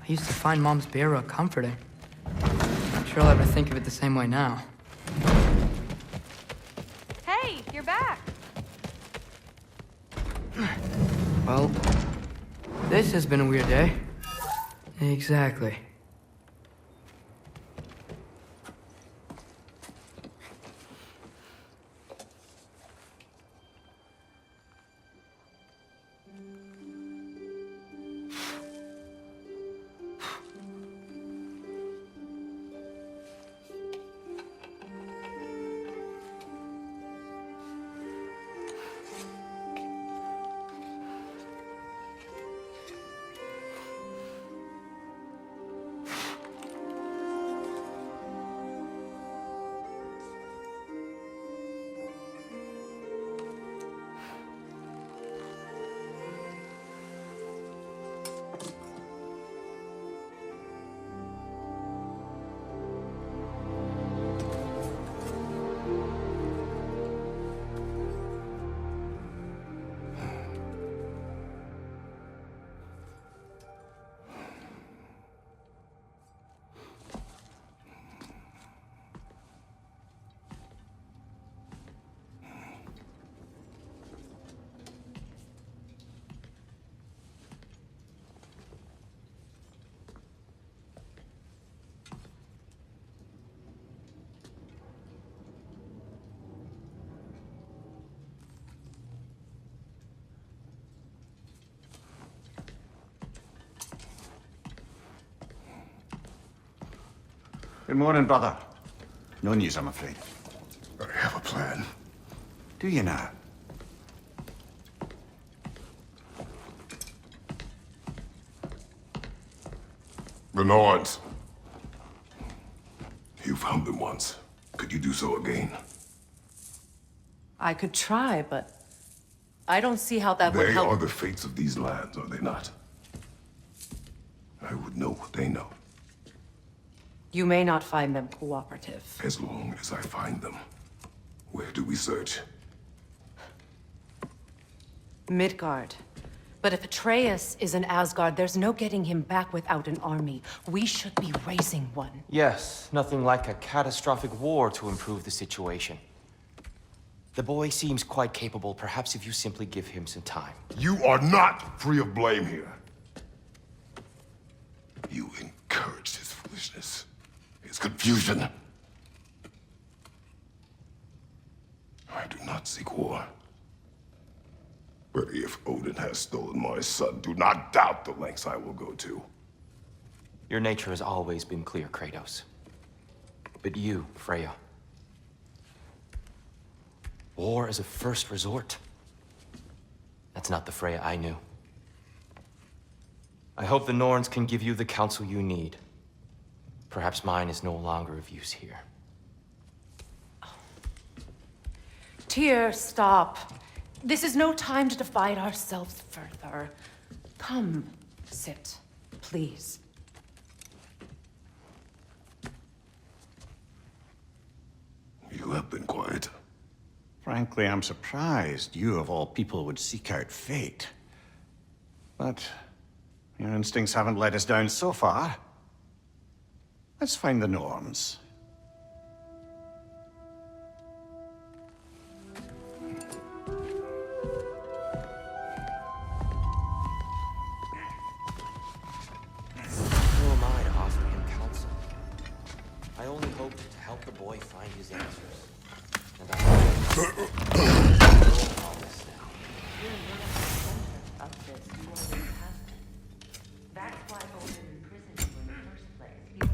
I used to find Mom's beer rug comforting. I'm sure I'll ever think of it the same way now. Hey, you're back. Well, this has been a weird day. Exactly. Good morning, brother. No news, I'm afraid. I have a plan. Do you now? The Norns. You found them once. Could you do so again? I could try, but I don't see how that would They help. are the fates of these lands, are they not? I would know what they know, You may not find them cooperative. as long as I find them. Where do we search? Midgard. But if Atreus is in Asgard, there's no getting him back without an army. We should be raising one. Yes, nothing like a catastrophic war to improve the situation. The boy seems quite capable. Perhaps if you simply give him some time. You are not free of blame here. You encouraged his foolishness, his confusion. I do not seek war. But if Odin has stolen my son, do not doubt the lengths I will go to. Your nature has always been clear, Kratos. But you, Freya. War is a first resort. That's not the Freya I knew. I hope the Norns can give you the counsel you need. Perhaps mine is no longer of use here. Tyr, stop. This is no time to divide ourselves further. Come, sit, please. You have been quiet. Frankly, I'm surprised you, of all people, would seek out fate. But your instincts haven't let us down so far. Let's find the Norns. Who am I to offer him counsel? I only hope to help the boy find his answers. And I all this now. That's why Odin imprisoned you in the first place.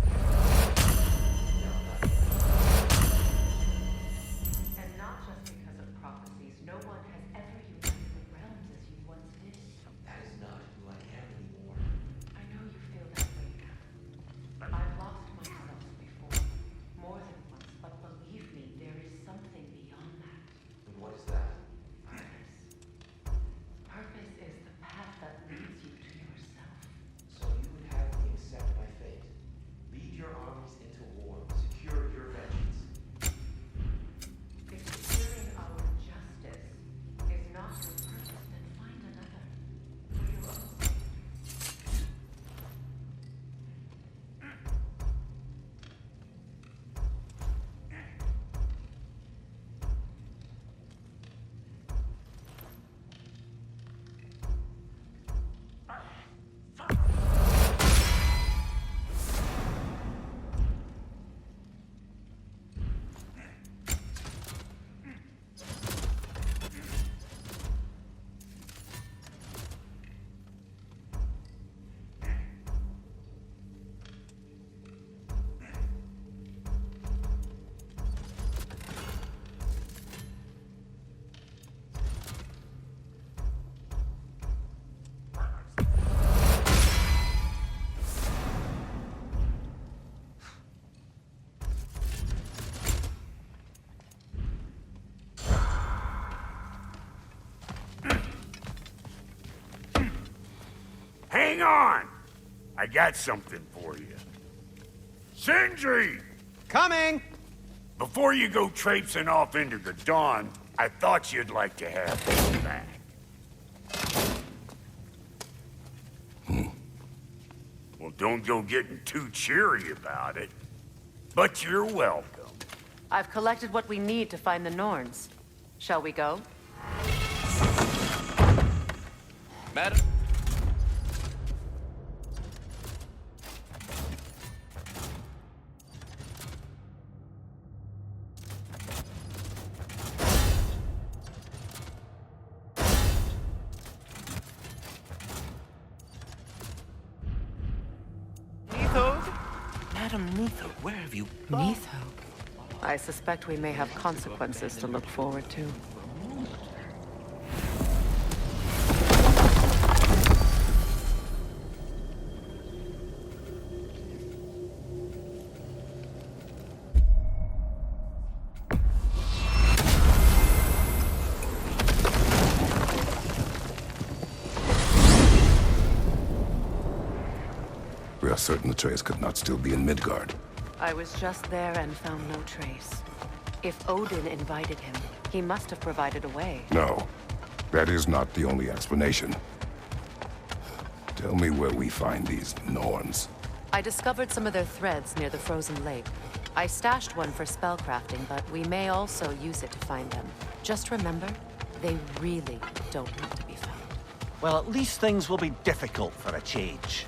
hang on! I got something for you. Sindri! Coming! Before you go traipsing off into the dawn, I thought you'd like to have this back. Well, don't go getting too cheery about it. But you're welcome. I've collected what we need to find the Norns. Shall we go? Madam? Madam Neitho, where have you... Neitho? I suspect we may have consequences to look forward to. We are certain Atreus could not still be in Midgard. I was just there and found no trace. If Odin invited him, he must have provided a way. No, that is not the only explanation. Tell me where we find these Norns. I discovered some of their threads near the frozen lake. I stashed one for spellcrafting, but we may also use it to find them. Just remember, they really don't need to be found. Well, at least things will be difficult for a change.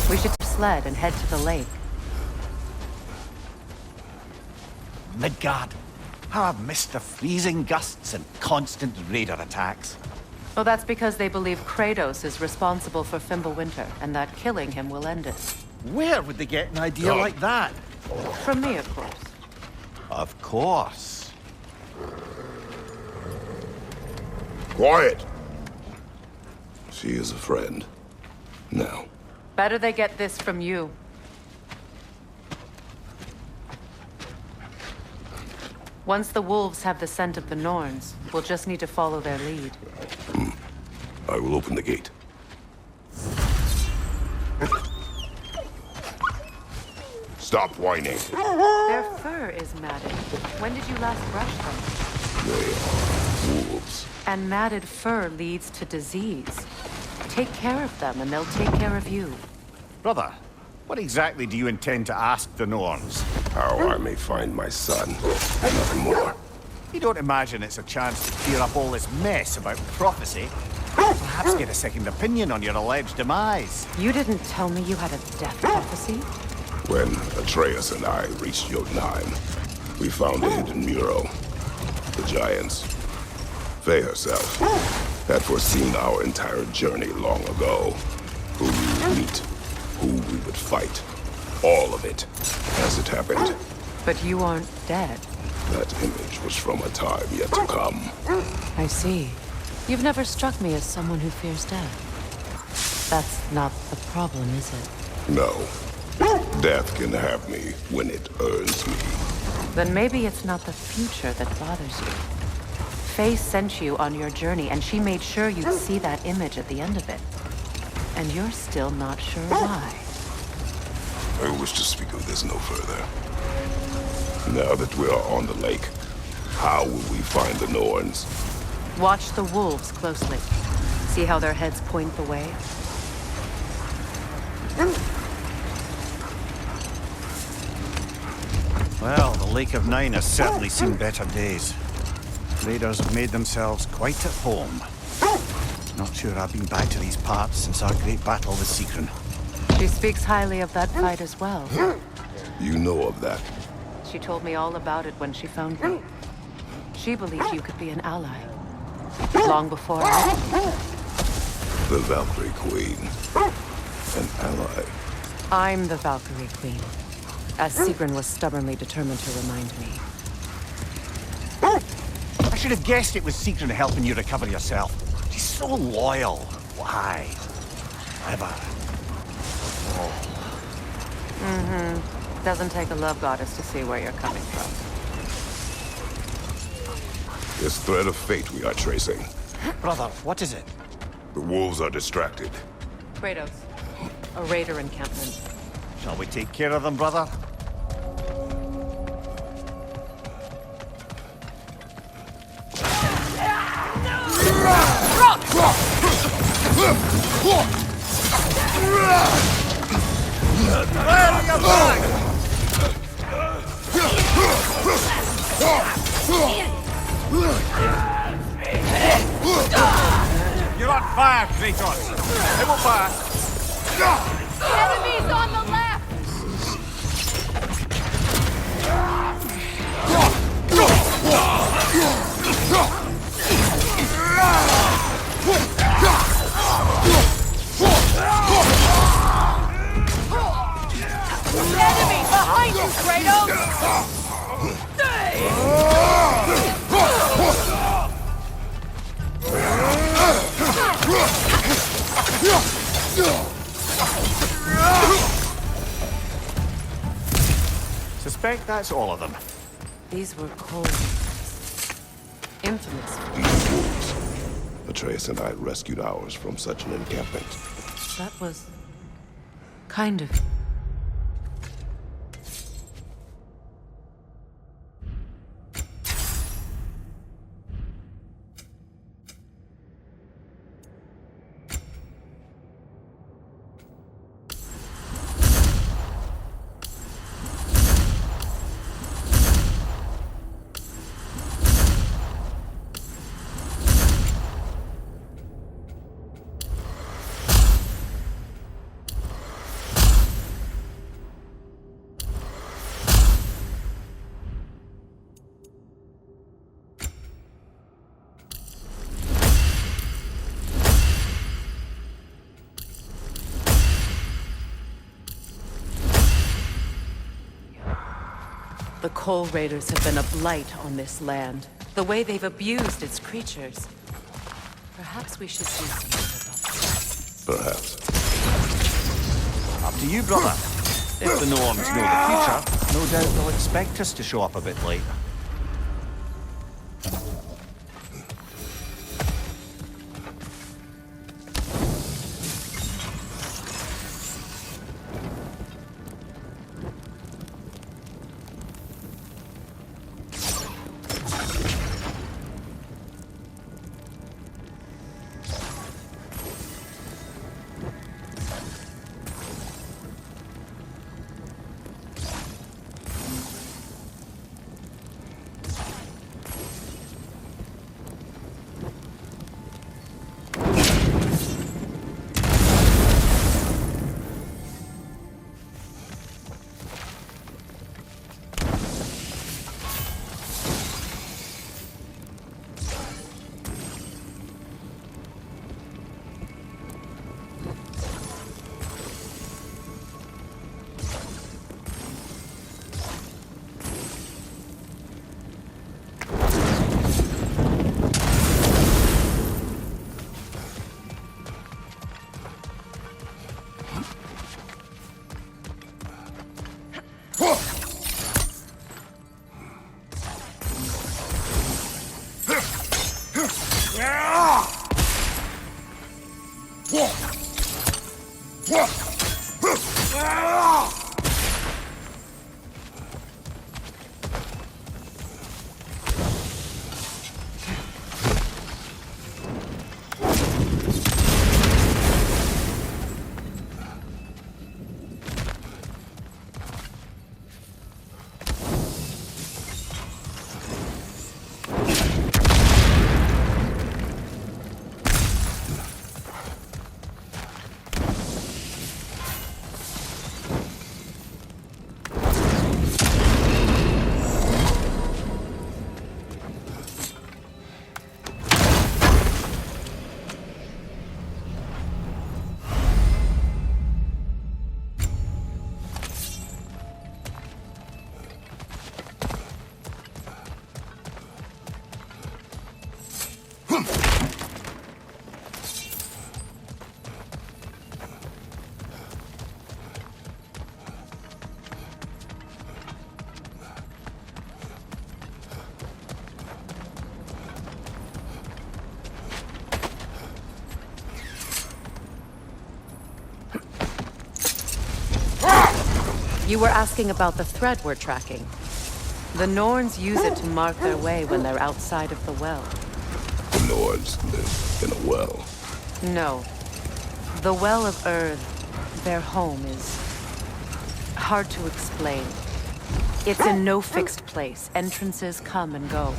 We should sled and head to the lake. Midgard. How I've missed the freezing gusts and constant raider attacks. Well, that's because they believe Kratos is responsible for Fimbulwinter, and that killing him will end it. Where would they get an idea like that? From me, of course. Of course. Quiet! She is a friend. Now. Better they get this from you. Once the wolves have the scent of the Norns, we'll just need to follow their lead. I will open the gate. Stop whining. Their fur is matted. When did you last brush them? They are wolves. And matted fur leads to disease. Take care of them, and they'll take care of you. Brother, what exactly do you intend to ask the Norns? How I may find my son. Nothing more. You don't imagine it's a chance to clear up all this mess about prophecy? Perhaps get a second opinion on your alleged demise. You didn't tell me you had a death prophecy? When Atreus and I reached Jotunheim, we found a hidden mural. The giants, Faye herself, had foreseen our entire journey long ago. Who we would meet, who we would fight. All of it, as it happened. But you aren't dead. That image was from a time yet to come. I see. You've never struck me as someone who fears death. That's not the problem, is it? No. Death can have me when it earns me. Then maybe it's not the future that bothers you. Faye sent you on your journey, and she made sure you'd see that image at the end of it. And you're still not sure why. I wish to speak of this no further. Now that we are on the lake, how will we find the Norns? Watch the wolves closely. See how their heads point the way? Well, the Lake of Nine has certainly seen better days. Raiders have made themselves quite at home. Not sure I've been back to these parts since our great battle with Sigrun. She speaks highly of that fight as well. You know of that. She told me all about it when she found me. She believed you could be an ally. Long before I... The Valkyrie Queen. An ally. I'm the Valkyrie Queen, as Sigrun was stubbornly determined to remind me. I should have guessed it was Sigrun helping you recover yourself. She's so loyal. Why? Clever. Doesn't take a love goddess to see where you're coming from. This thread of fate we are tracing. Brother, what is it? The wolves are distracted. Kratos, a raider encampment. Shall we take care of them, brother? You're on fire, Kratos! It will fire! Enemies on the left! Enemy behind you, Kratos! Suspect that's all of them. These were cold, infamous. These wolves. Atreus and I rescued ours from such an encampment. That was kind of. The Coal Raiders have been a blight on this land. The way they've abused its creatures. Perhaps we should do something about this. Perhaps. Up to you, brother. If the Norns know the future, no doubt they'll expect us to show up a bit late. You were asking about the thread we're tracking. The Norns use it to mark their way when they're outside of the well. The Nords live in a well. No. The Well of Earth, their home, is hard to explain. It's in no fixed place. Entrances come and go.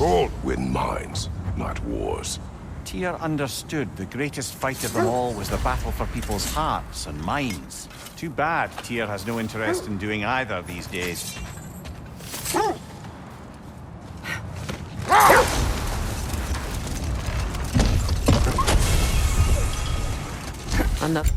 All win mines, not wars. Tyr understood the greatest fight of them all was the battle for people's hearts and minds. Too bad Tyr has no interest in doing either these days. Enough.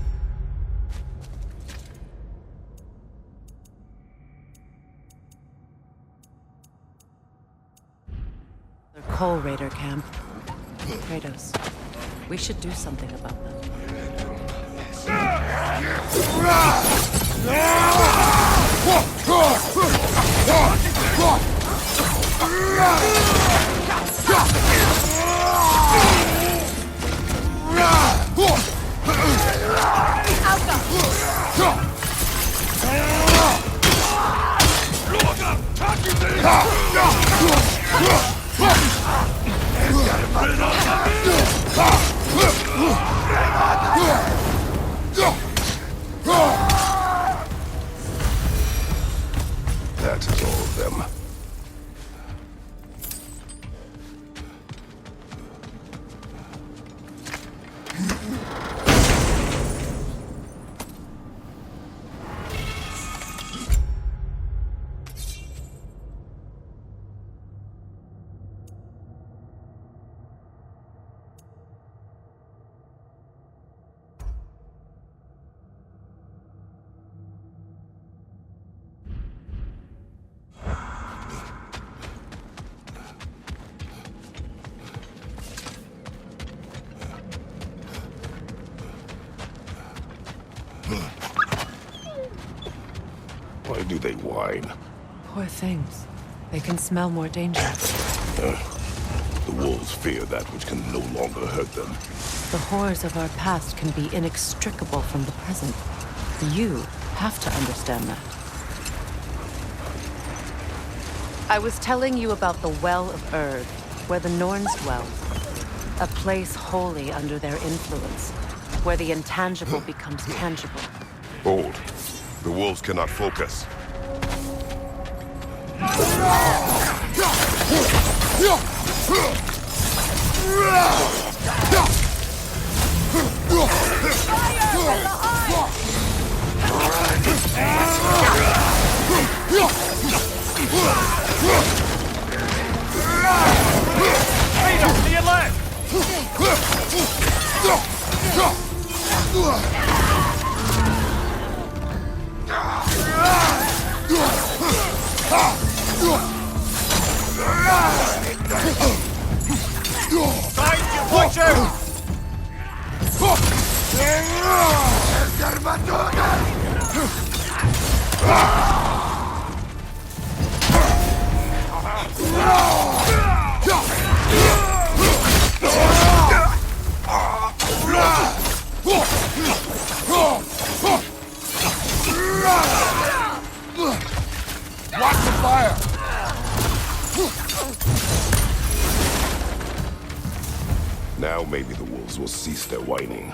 The Coal Raider camp. Kratos, we should do something about them. That is all of them. Why do they whine? Poor things. They can smell more danger. The wolves fear that which can no longer hurt them. The horrors of our past can be inextricable from the present. You have to understand that. I was telling you about the Well of Earth, where the Norns dwell. A place wholly under their influence, where the intangible becomes tangible. Hold. The wolves cannot focus. Freedom, to your left! Watch out! Watch the fire! Now maybe the wolves will cease their whining.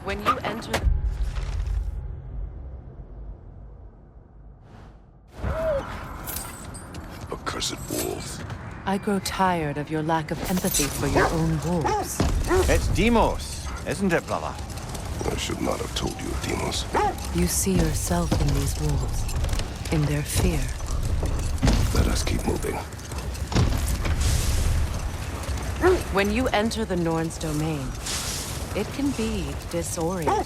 When you enter... Accursed wolves. I grow tired of your lack of empathy for your own wolves. It's Demos, isn't it, brother? I should not have told you, Demos. You see yourself in these wolves, in their fear. Let us keep moving. When you enter the Norn's domain, it can be disorienting.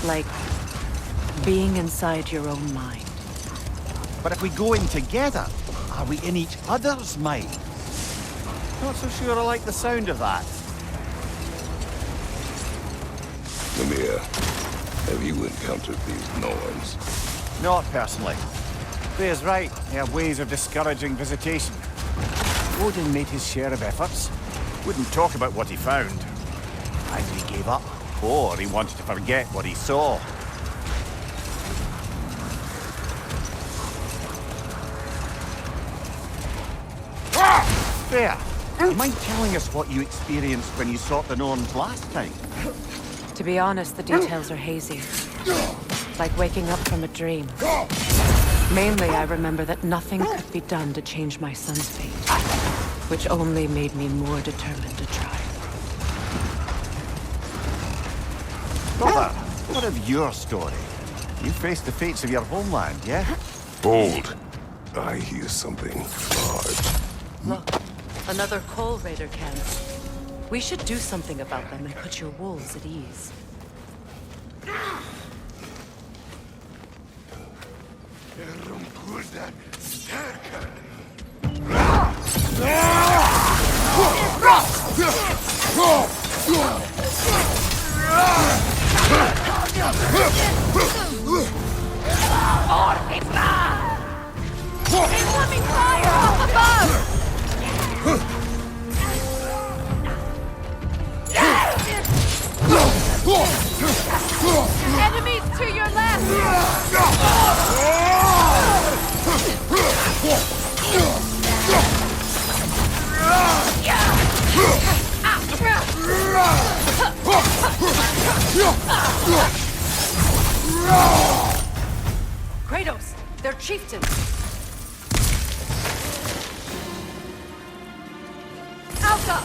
Like being inside your own mind. But if we go in together, are we in each other's mind? Not so sure I like the sound of that. Mimir, have you encountered these Norns? Not personally. Freya's right. They have ways of discouraging visitation. Odin made his share of efforts. Wouldn't talk about what he found. Either he gave up, or he wanted to forget what he saw. Freya, do you mind telling us what you experienced when you sought the Norns last time? To be honest, the details are hazy. Like waking up from a dream. Mainly, I remember that nothing could be done to change my son's fate, which only made me more determined to try. Brother, what of your story? You faced the fates of your homeland, yeah? Hold. I hear something large. Look, another coal raider camp. We should do something about them and put your wolves at ease. Incoming fire up above! Enemies to your Kratos! They're chieftains! Alpha!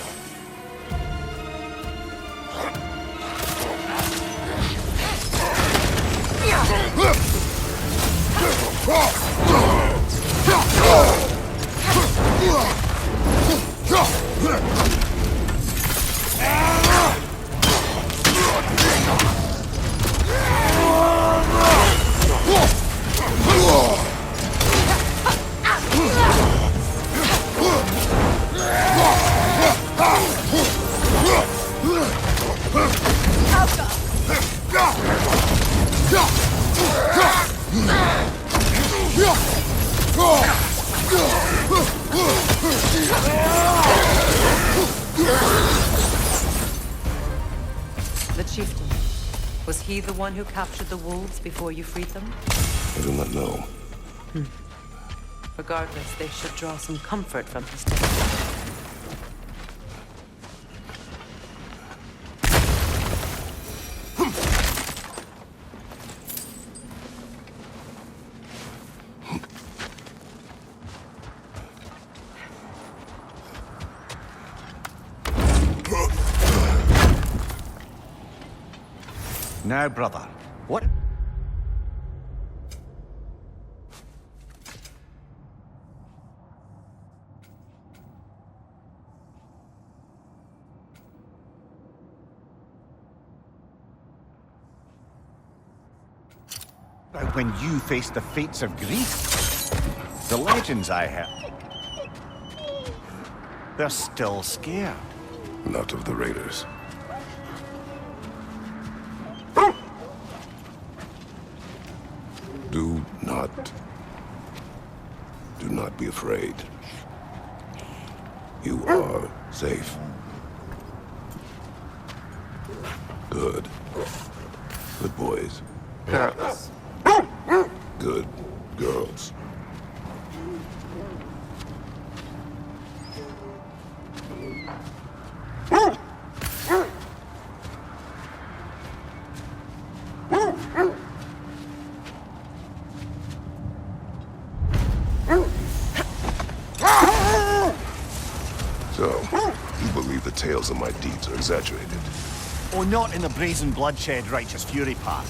The chieftain. Was he the one who captured the wolves before you freed them? I do not know. Regardless, they should draw some comfort from his death. Now, brother, what? About when you faced the fates of Greece? The legends I heard. They're still scared. Not of the raiders. Do not be afraid. You are safe. Good. Good boys. Girls. Good girls. Tales of my deeds are exaggerated. Oh, not in the brazen bloodshed righteous fury part.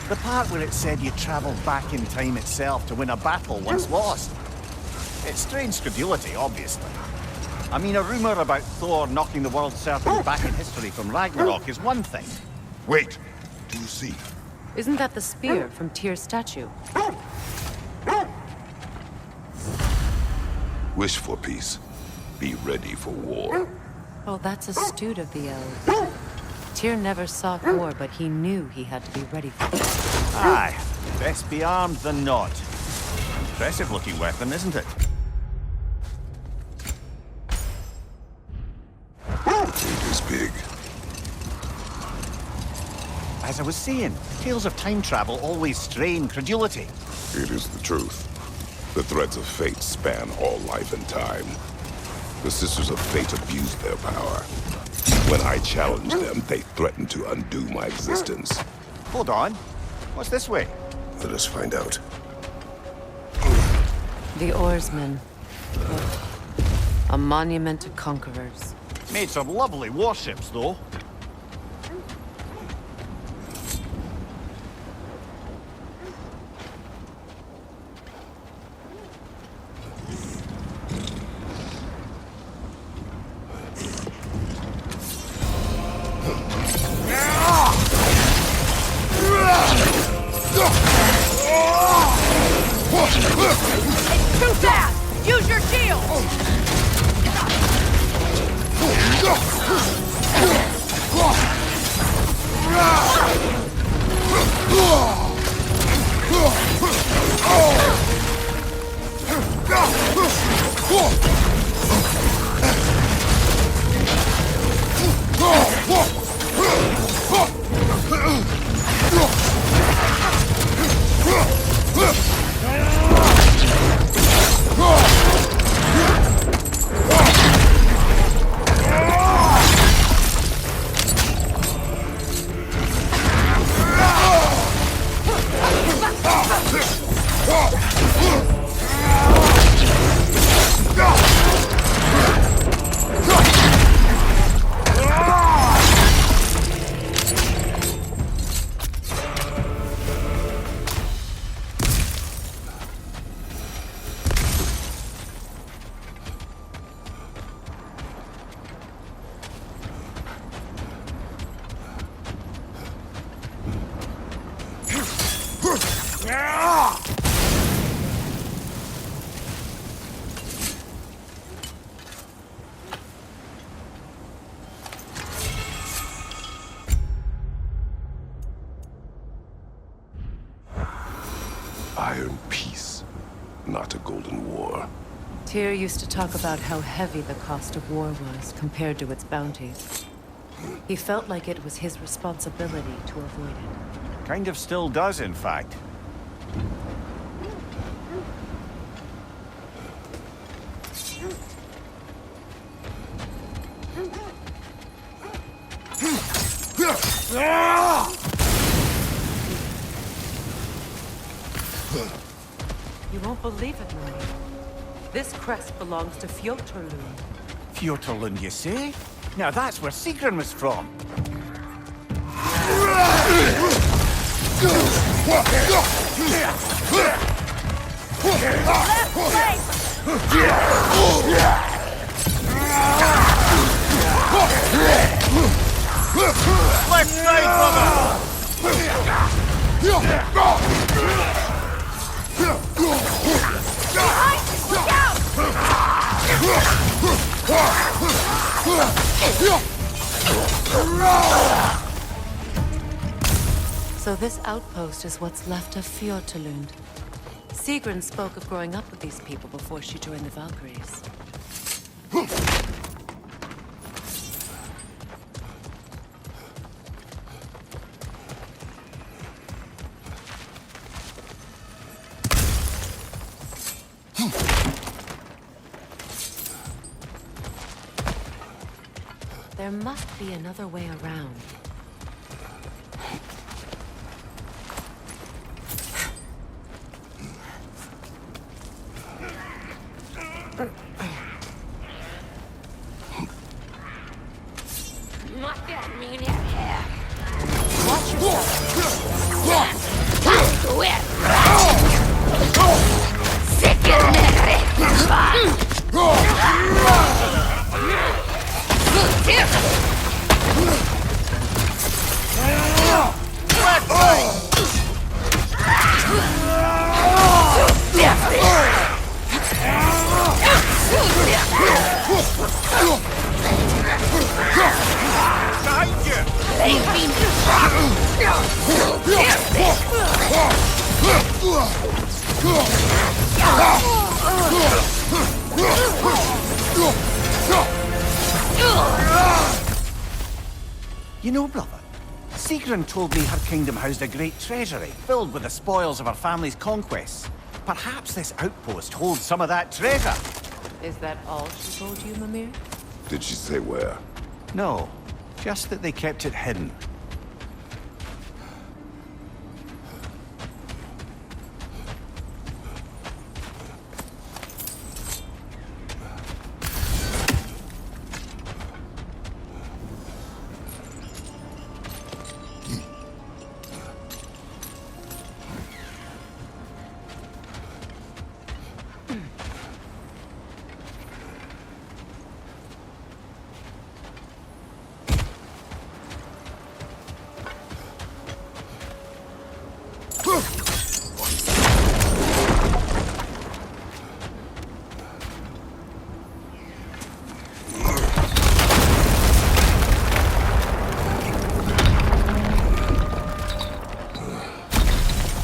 The part where it said you travelled back in time itself to win a battle once lost. It's strange credulity, obviously. I mean, a rumour about Thor knocking the world serpent back in history from Ragnarok is one thing. Wait! Do you see? Isn't that the spear from Tyr's statue? Wish for peace. be ready for war. Well, that's astute of the elves. Tyr never sought war, but he knew he had to be ready for it. Aye, best be armed than not. Impressive-looking weapon, isn't it? It is big. As I was saying, tales of time travel always strain credulity. It is the truth. The threads of fate span all life and time. The Sisters of Fate abused their power. When I challenged them, they threatened to undo my existence. Hold on. What's this way? Let us find out. The oarsmen. A monument to conquerors. Made some lovely warships, though. Too fast! Use your shield! Iron peace, not a golden war. Tyr used to talk about how heavy the cost of war was compared to its bounties. He felt like it was his responsibility to avoid it. Kind of still does, in fact. You won't believe it, Mary. This crest belongs to Fjotorlund. Fjotorlund, you say? Now that's where Sigrun was from. Left side, brother! So this outpost is what's left of Fjotorlund. Sigrun spoke of growing up with these people before she joined the Valkyries. There must be another way around. Watch yourself! You know, brother, Sigrun told me her kingdom housed a great treasury, filled with the spoils of her family's conquests. Perhaps this outpost holds some of that treasure. Is that all she told you, Mimir? Did she say where? No, just that they kept it hidden.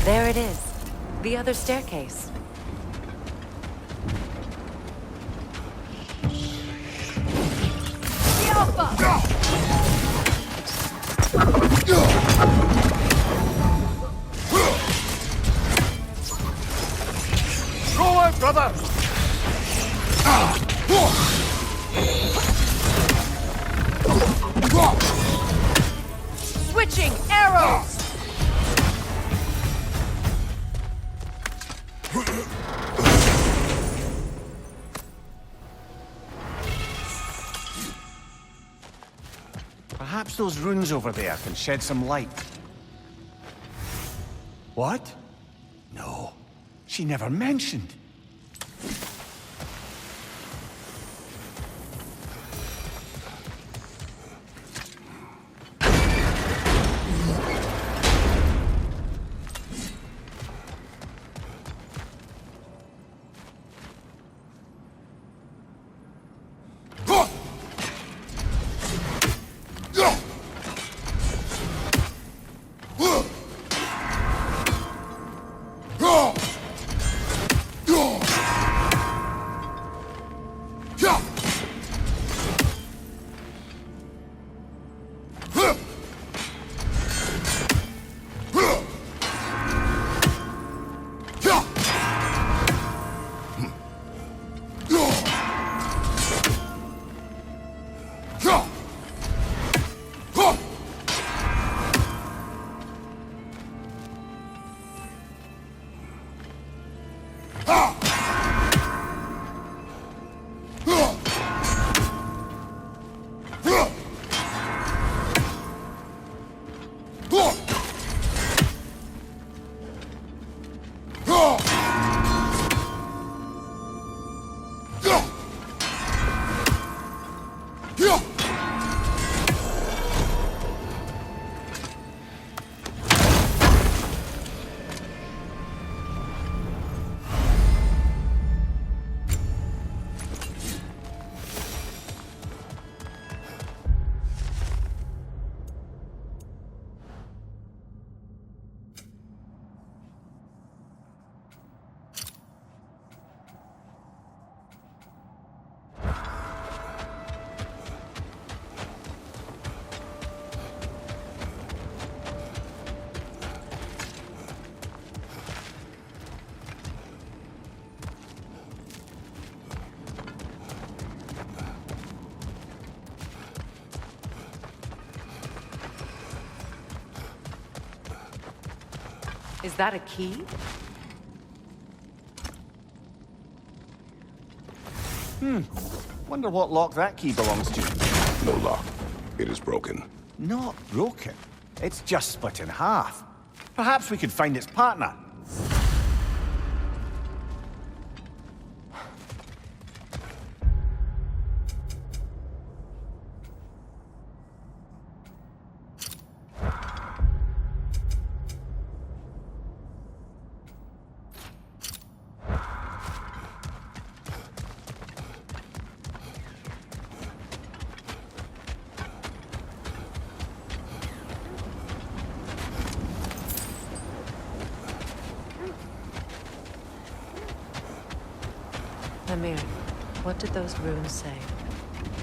There it is. The other staircase. Go out, brother! Switching arrows! Perhaps those runes over there can shed some light. What? No, she never mentioned. Is that a key? Wonder what lock that key belongs to. No lock. It is broken. Not broken. It's just split in half. Perhaps we could find its partner. Mimir, what did those runes say?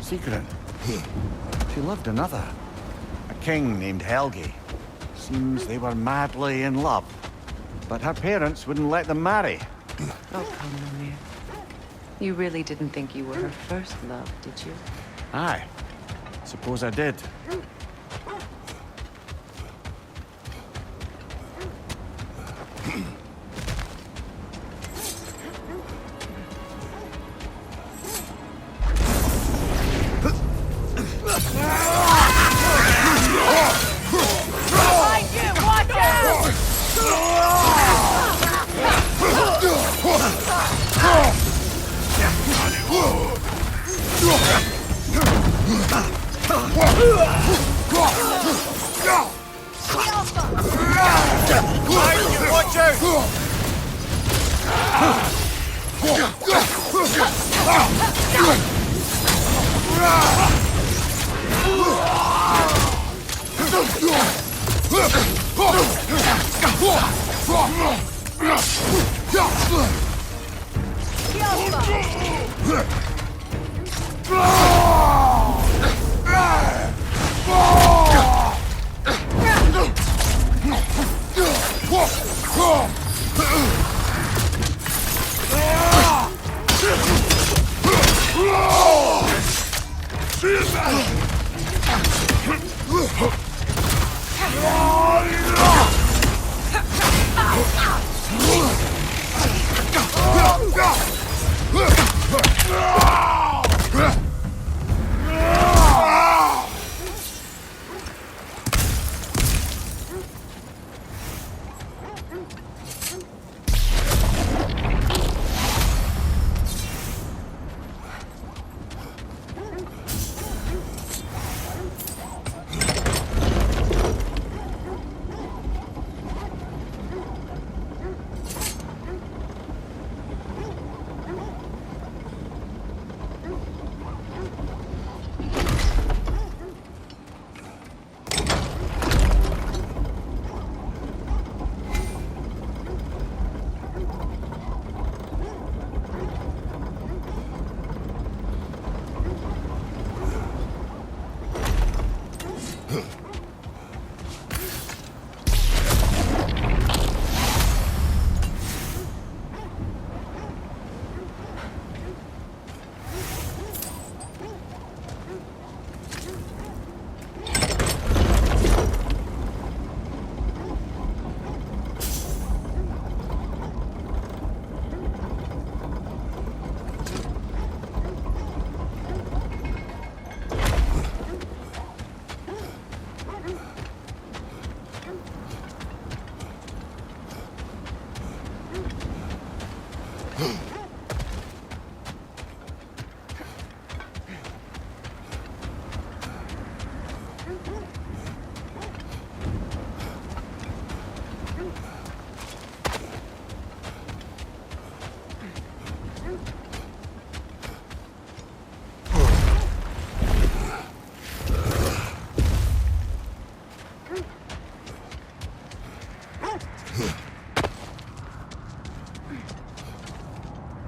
Secret. She loved another. A king named Helgi. Seems they were madly in love. But her parents wouldn't let them marry. Oh, come, Mimir. You really didn't think you were her first love, did you? Aye. Suppose I did. Behind you! Watch out! Watch out!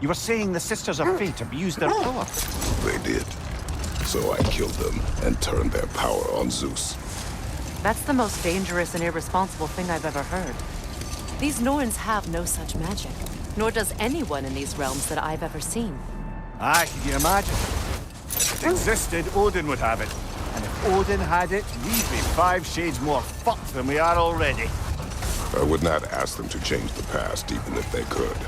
You were saying the Sisters of Fate abused their power. They did. So I killed them and turned their power on Zeus. That's the most dangerous and irresponsible thing I've ever heard. These Norns have no such magic, nor does anyone in these realms that I've ever seen. Aye, can you imagine? If it existed, Odin would have it. And if Odin had it, we'd be 5 shades more fucked than we are already. I would not ask them to change the past, even if they could.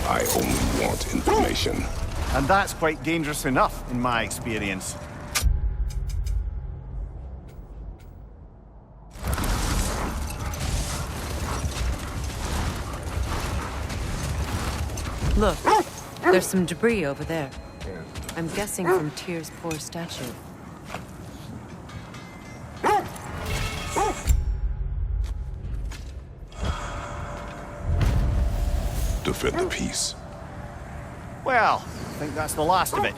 I only want information. And that's quite dangerous enough, in my experience. Look, there's some debris over there. I'm guessing from Tyr's poor statue. Defend the peace. Well, I think that's the last of it.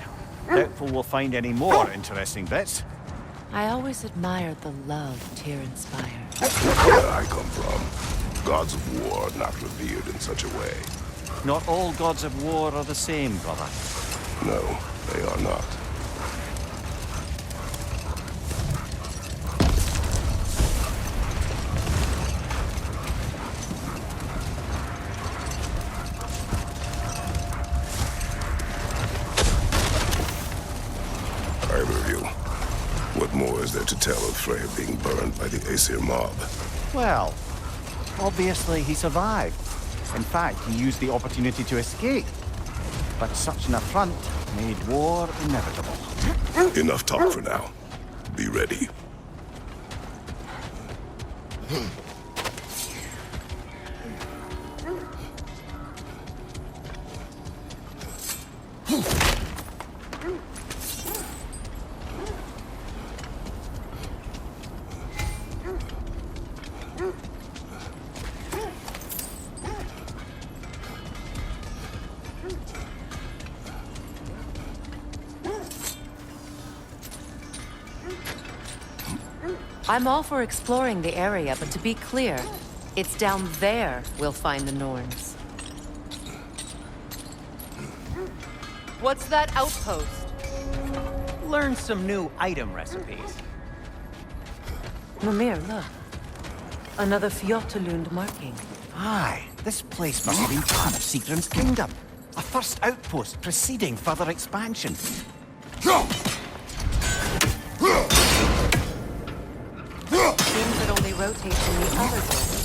Doubtful we'll find any more interesting bits. I always admired the love Tyr inspired. Where I come from, gods of war are not revered in such a way. Not all gods of war are the same, brother. No, they are not. Either of you, what more is there to tell of Freyr being burned by the Aesir mob? Well, obviously he survived. In fact, he used the opportunity to escape. But such an affront made war inevitable. Enough talk for now. Be ready. I'm all for exploring the area, but to be clear, it's down there we'll find the Norns. What's that outpost? Learn some new item recipes. Mimir, look. Another Fjotalund marking. Aye, this place must have been part of Sigrun's kingdom. A first outpost preceding further expansion. Seems it only rotates in the other direction.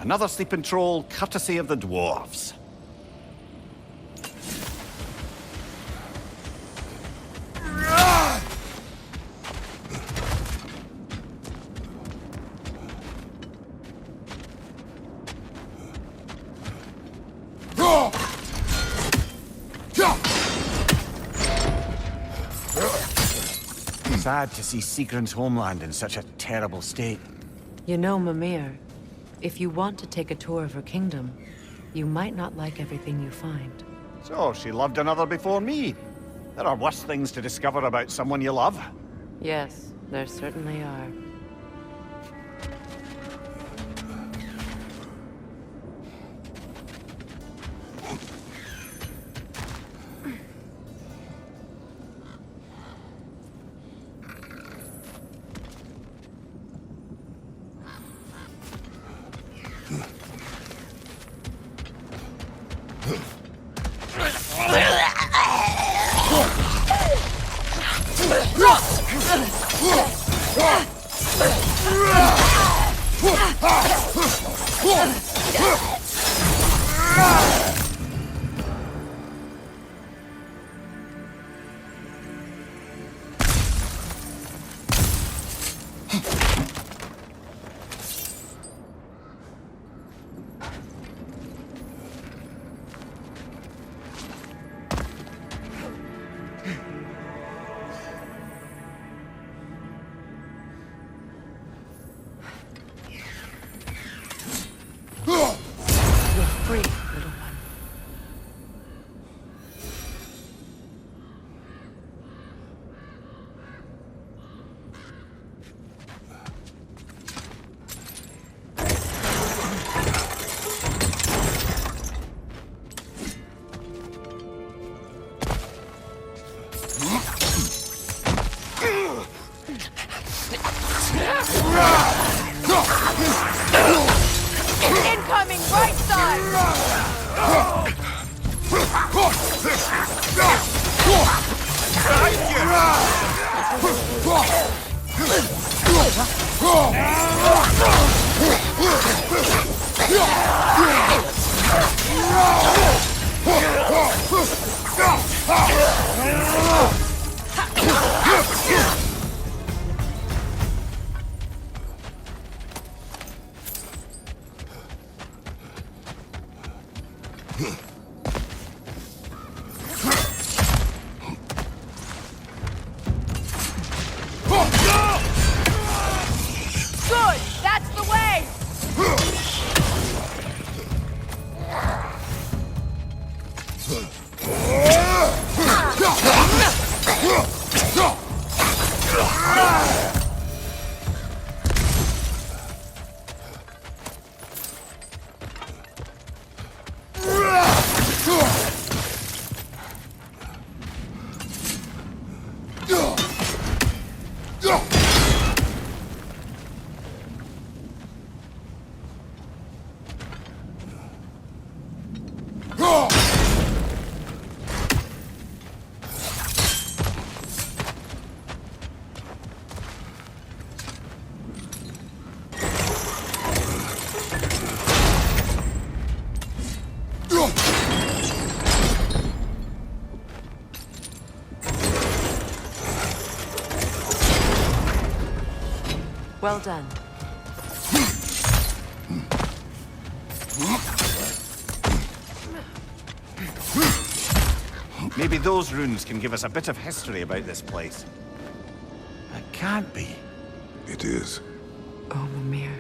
Another sleeping troll, courtesy of the dwarves. Sad to see Sigrun's homeland in such a terrible state. You know, Mimir, if you want to take a tour of her kingdom, you might not like everything you find. So, she loved another before me. There are worse things to discover about someone you love. Yes, there certainly are. Free, little one. Incoming right side! Well done. Maybe those runes can give us a bit of history about this place. It can't be. It is. Oh, Mimir.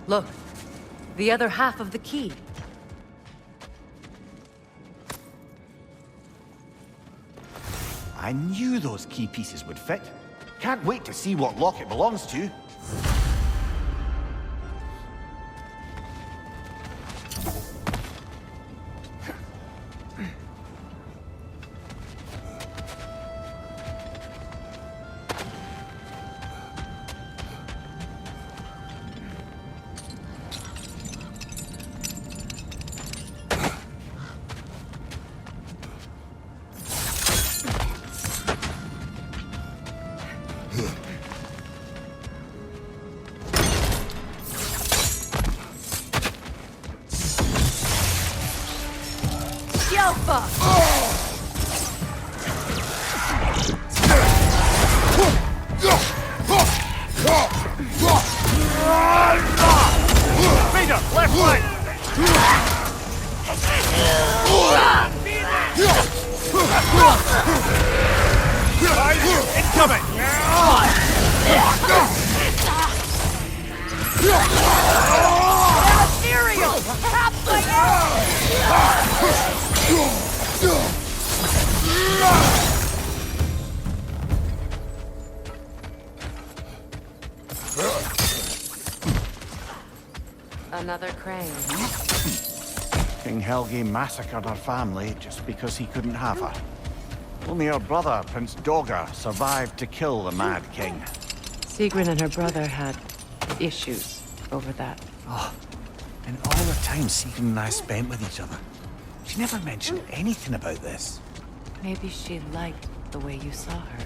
Look, the other half of the key. I knew those key pieces would fit. Can't wait to see what lock it belongs to. Another crane. King Helge massacred her family just because he couldn't have her. Only her brother, Prince Dogr, survived to kill the Mad King. Sigrun and her brother had issues over that. Oh, and all the time Sigrun and I spent with each other. She never mentioned anything about this. Maybe she liked the way you saw her.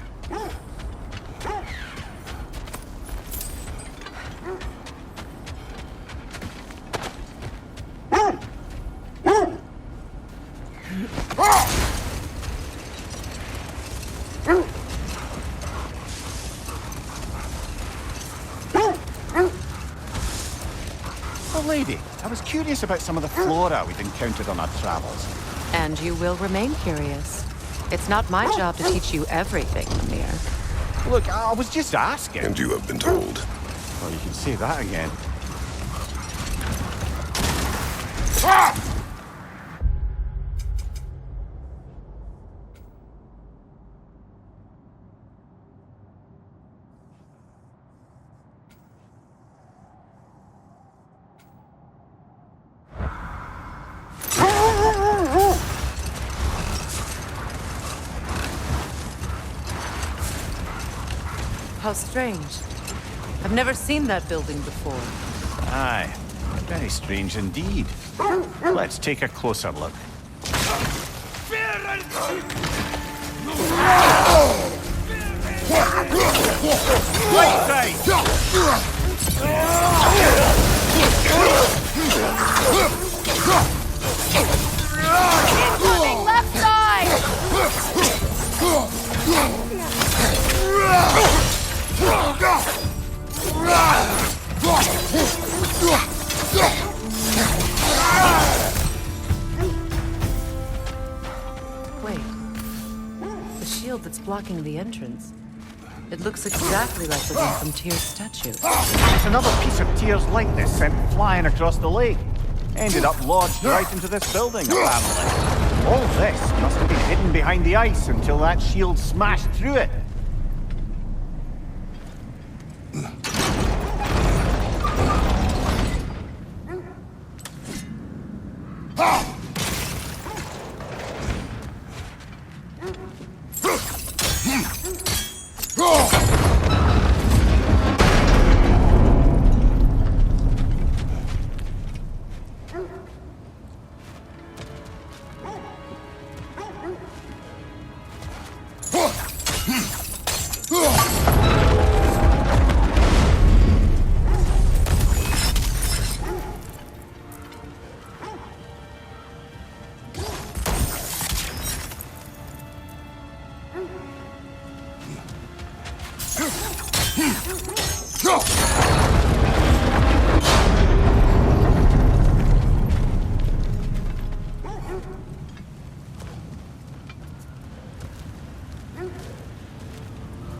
Oh, lady, I was curious about some of the flora we've encountered on our travels. And you will remain curious. It's not my job to teach you everything, Mimir. Look, I was just asking. And you have been told. Well, you can say that again. How strange. I've never seen that building before. Aye, very strange indeed. Let's take a closer look. Right Incoming left side! Wait. The shield that's blocking the entrance. It looks exactly like the one from Tyr's statue. It's another piece of Tyr's likeness sent flying across the lake. Ended up lodged right into this building, apparently. All this must have been hidden behind the ice until that shield smashed through it.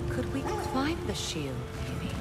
Could we climb the shield, maybe?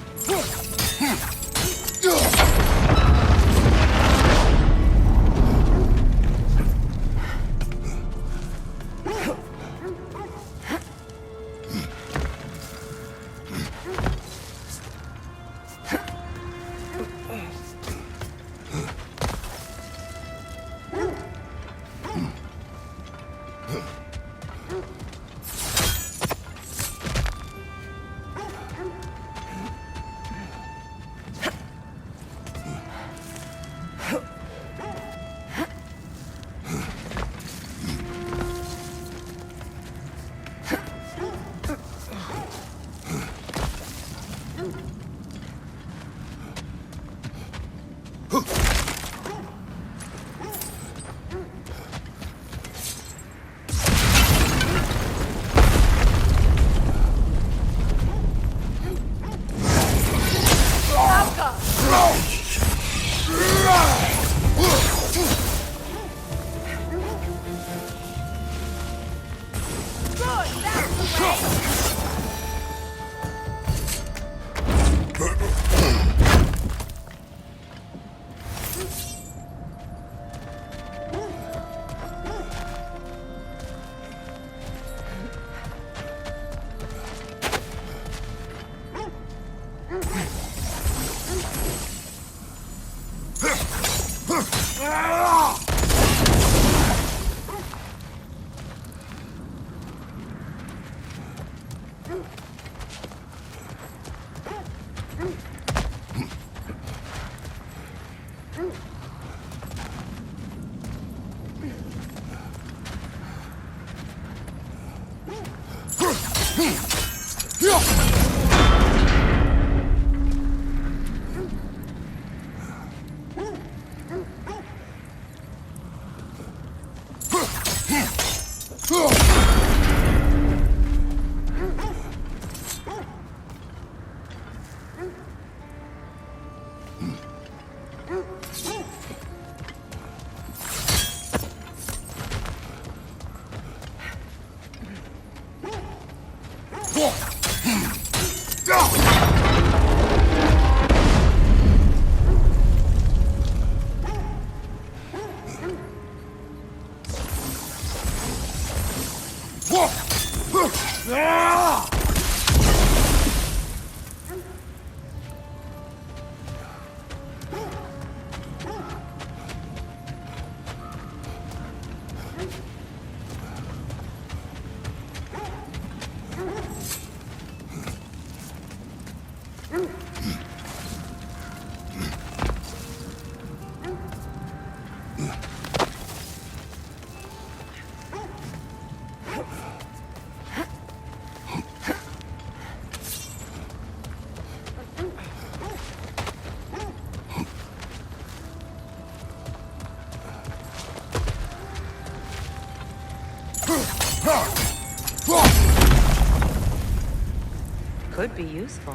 Could be useful.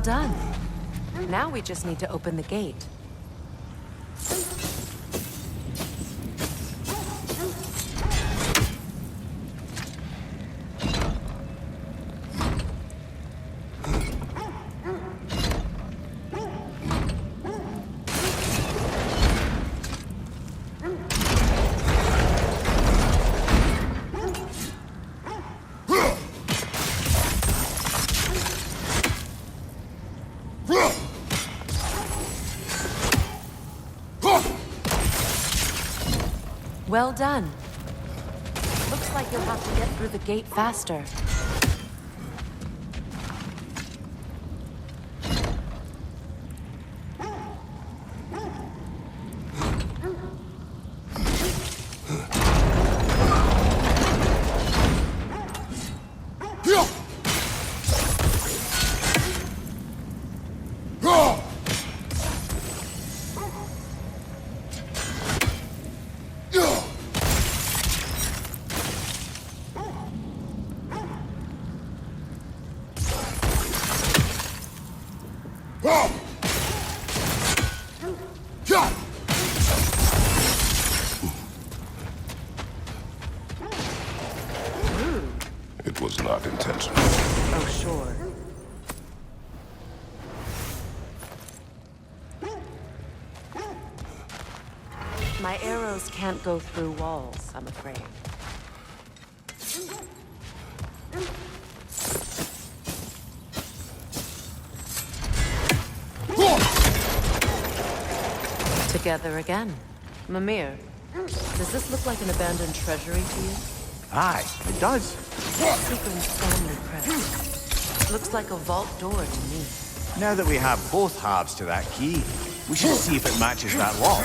done. Now we just need to open the gate. Well done. Looks like you'll have to get through the gate faster. It was not intentional. Oh, sure. My arrows can't go through walls, I'm afraid. Together again. Mimir, does this look like an abandoned treasury to you? Aye, it does. Sigrun's family crest. Looks like a vault door to me. Now that we have both halves to that key, we should see if it matches that lock.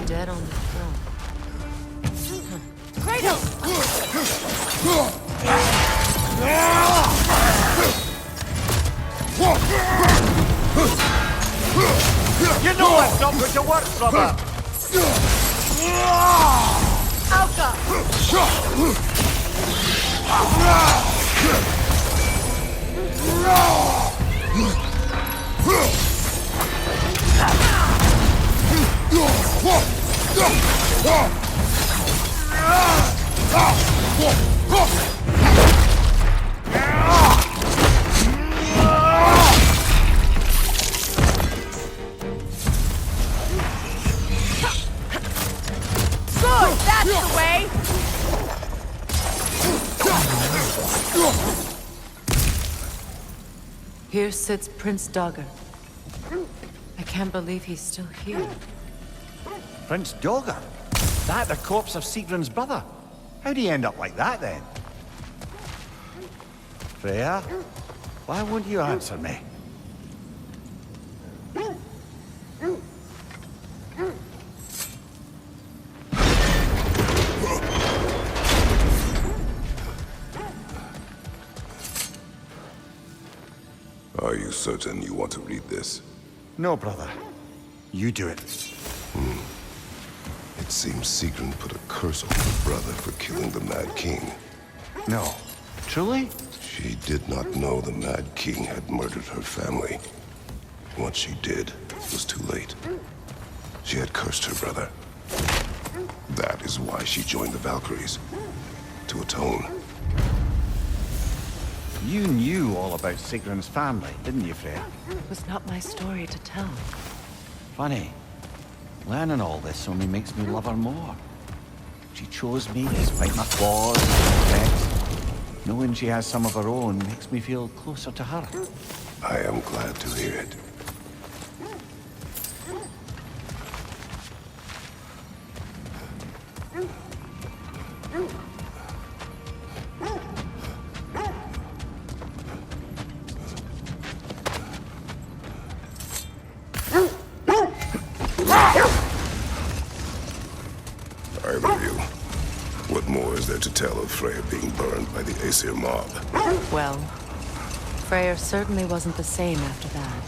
Dead on the throne. You know I've got to work, brother! Good! That's the way! Here sits Prince Dagr. I can't believe he's still here. Prince Dagr? That the corpse of Sigrun's brother? How'd he end up like that, then? Freya? Why won't you answer me? Are you certain you want to read this? No, brother. You do it. It seems Sigrun put a curse on her brother for killing the Mad King. No. Truly? She did not know the Mad King had murdered her family. What she did was too late. She had cursed her brother. That is why she joined the Valkyries. To atone. You knew all about Sigrun's family, didn't you, Freya? It was not my story to tell. Funny. Learning all this only makes me love her more. She chose me despite my flaws and defects. Knowing she has some of her own makes me feel closer to her. I am glad to hear it. there to tell of Freya being burned by the Aesir mob? Well, Freyr certainly wasn't the same after that.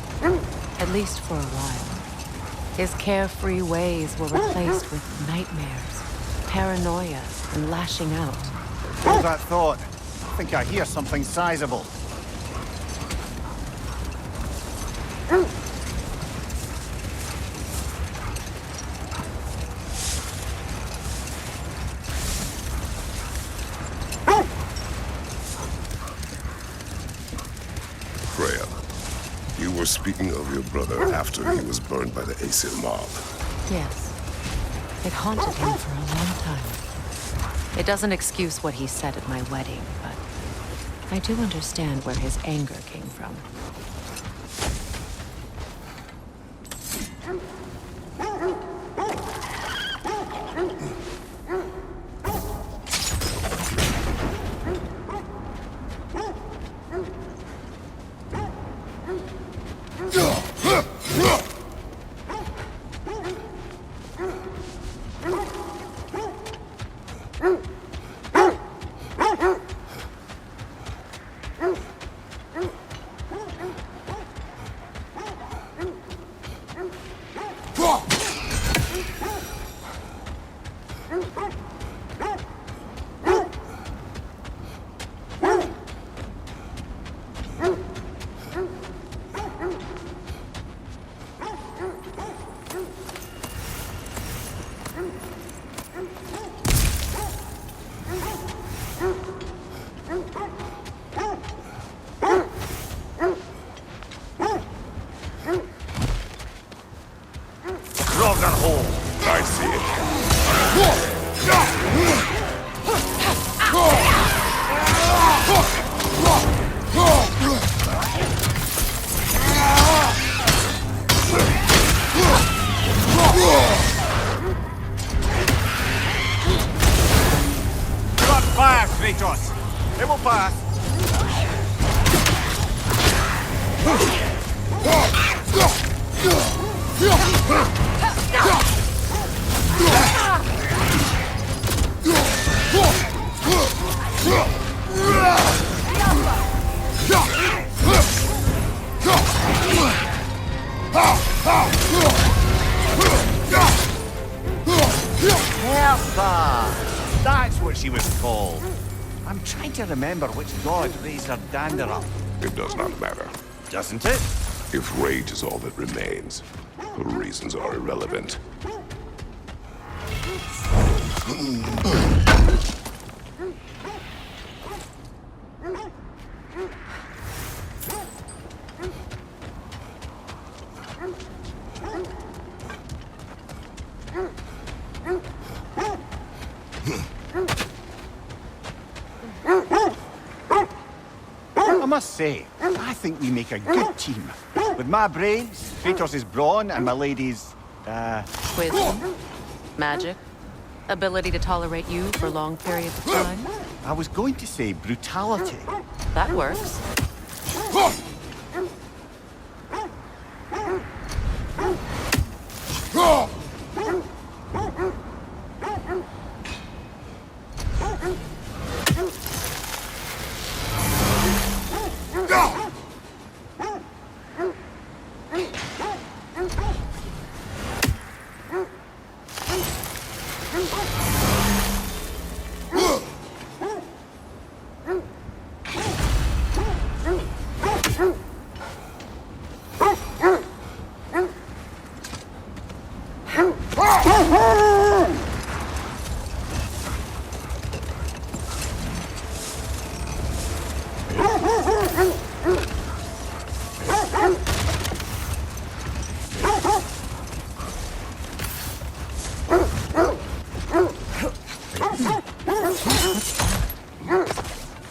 At least for a while. His carefree ways were replaced with nightmares, paranoia, and lashing out. Hold that thought. I think I hear something sizable. Freya, you were speaking of your brother after he was burned by the Aesir mob. Yes. It haunted him for a long time. It doesn't excuse what he said at my wedding, but I do understand where his anger came from. I see it. You're on fire, Kratos! It will pass! Helpa! That's what she was called. I'm trying to remember which god raised her dander up. It does not matter. Doesn't it? If rage is all that remains, her reasons are irrelevant. I must say, I think we make a good team. With my brains, Kratos' brawn, and my lady's, Wisdom, magic, ability to tolerate you for long periods of time. I was going to say brutality. That works.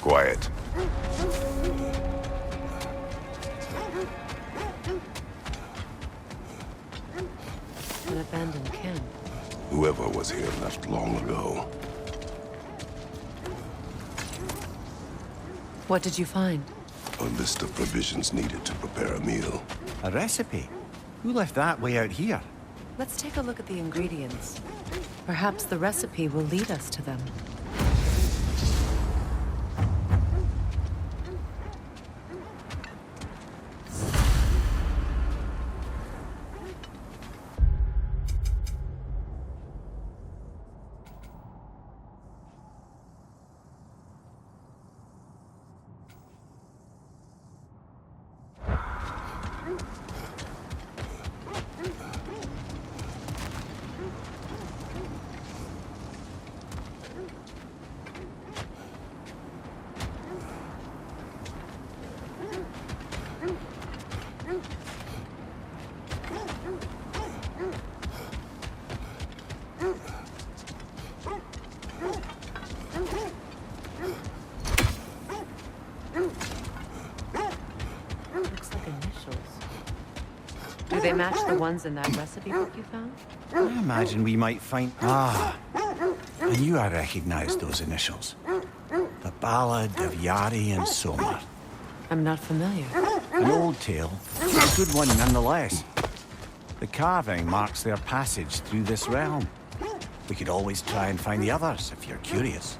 Quiet. An abandoned camp. Whoever was here left long ago. What did you find? A list of provisions needed to prepare a meal. A recipe? Who left that way out here? Let's take a look at the ingredients. Perhaps the recipe will lead us to them. Do they match the ones in that recipe book you found? I imagine we might find... Ah, I knew I recognized those initials. The Ballad of Yari and Somar. I'm not familiar. An old tale, but a good one nonetheless. The carving marks their passage through this realm. We could always try and find the others, if you're curious.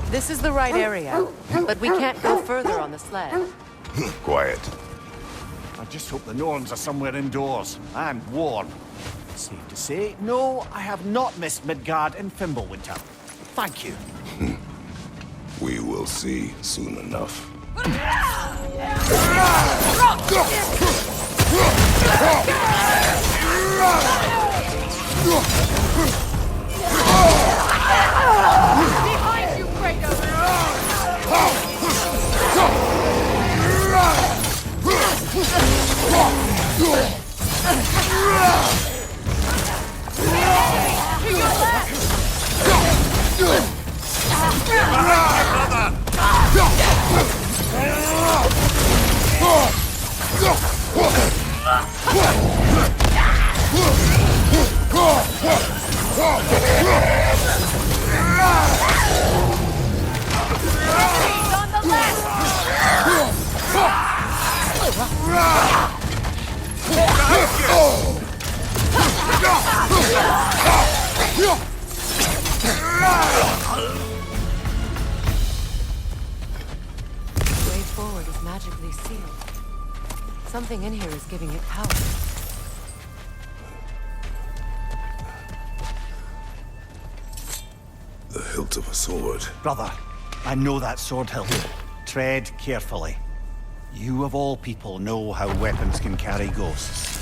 This is the right area, but we can't go further on the sled. Quiet. I just hope the Norns are somewhere indoors and warm. Safe to say, no, I have not missed Midgard in Fimbulwinter. Thank you. We will see soon enough. Behind you, Kratos! To your left! He's on the left! The way forward is magically sealed. Something in here is giving it power. The hilt of a sword. Brother, I know that sword hilt. Tread carefully. You of all people know how weapons can carry ghosts.